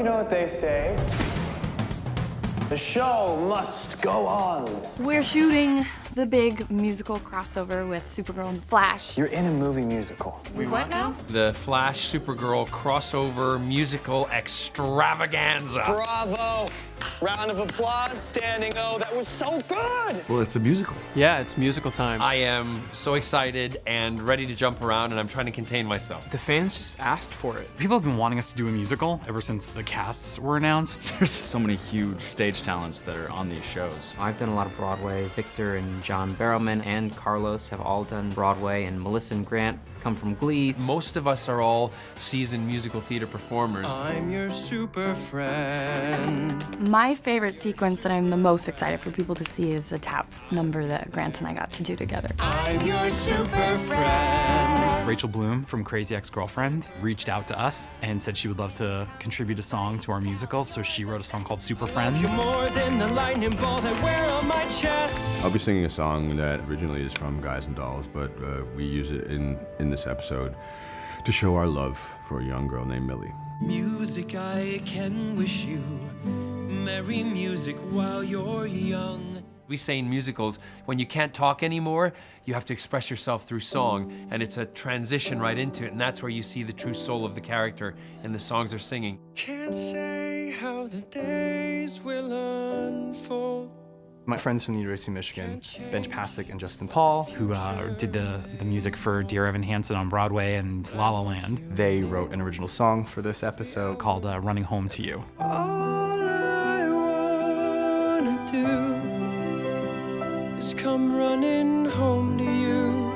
you know what they say. The show must go on. We're shooting the big musical crossover with Supergirl and Flash. You're in a movie musical. We what now? The Flash Supergirl crossover musical extravaganza. Bravo! Round of applause, standing O. That was so good! Well, it's a musical. Yeah, it's musical time. I am so excited and ready to jump around, and I'm trying to contain myself. The fans just asked for it. People have been wanting us to do a musical ever since the casts were announced. There's so many huge stage talents that are on these shows. I've done a lot of Broadway. Victor and John Barrowman and Carlos have all done Broadway, and Melissa and Grant come from Glee. Most of us are all seasoned musical theater performers. I'm your super friend. My favorite sequence that I'm the most excited for people to see is the tap number that Grant and I got to do together. I'm your super friend. Rachel Bloom from Crazy Ex-Girlfriend reached out to us and said she would love to contribute a song to our musical, so she wrote a song called Super Friends. You're more than the lightning ball that wear on my chest. I'll be singing a song that originally is from Guys and Dolls, but we use it in this episode to show our love for a young girl named Millie. Music I can wish you, merry music while you're young. We say in musicals, when you can't talk anymore, you have to express yourself through song, and it's a transition right into it, and that's where you see the true soul of the character and the songs they're singing. Can't say how the days will unfold. My friends from the University of Michigan, Benj Pasek and Justin Paul, who did the music for Dear Evan Hansen on Broadway and La La Land. they wrote an original song for this episode Called Running Home to You. All I wanna do is come running home to you,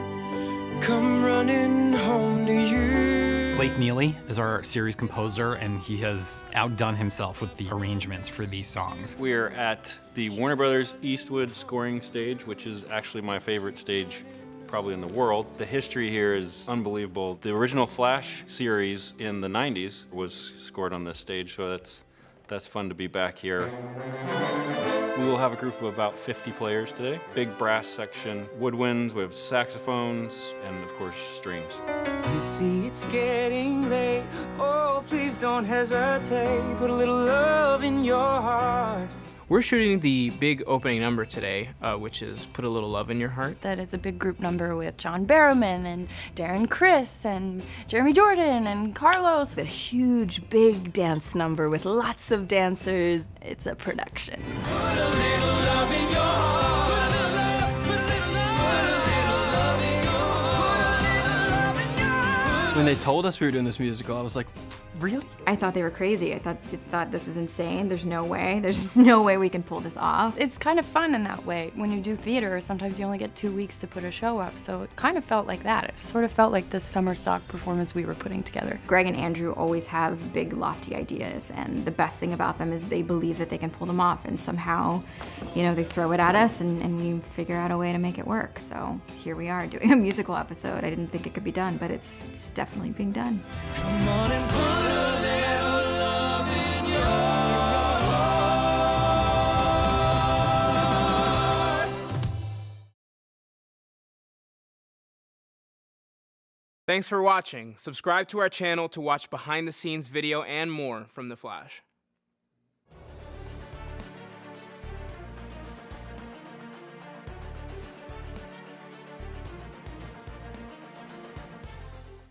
come running home to you. Blake Neely is our series composer, and he has outdone himself with the arrangements for these songs. We're at the Warner Brothers Eastwood scoring stage, which is actually my favorite stage probably in the world. The history here is unbelievable. The original Flash series in the 90s was scored on this stage, so that's fun to be back here. We will have a group of about 50 players today. Big brass section, woodwinds, we have saxophones, and of course strings. You see it's getting late, oh please don't hesitate, put a little love in your heart. We're shooting the big opening number today, which is Put a Little Love in Your Heart. That is a big group number with John Barrowman and Darren Criss and Jeremy Jordan and Carlos. A huge, big dance number with lots of dancers. It's a production. Put a little love in your heart. Put a little love, put a little love, put a little love in your heart. Put a little love in your heart. When they told us we were doing this musical, I was like, really? I thought they were crazy. I thought this is insane. There's no way. There's no way we can pull this off. It's kind of fun in that way. When you do theater, sometimes you only get 2 weeks to put a show up, so it kind of felt like that. It sort of felt like this summer stock performance we were putting together. Greg and Andrew always have big, lofty ideas, and the best thing about them is they believe that they can pull them off, and somehow, you know, they throw it at us, and we figure out a way to make it work. So here we are doing a musical episode. I didn't think it could be done, but it's definitely being done. Come on and put a little love in your heart. Thanks for watching. Subscribe to our channel to watch behind the scenes video and more from The Flash.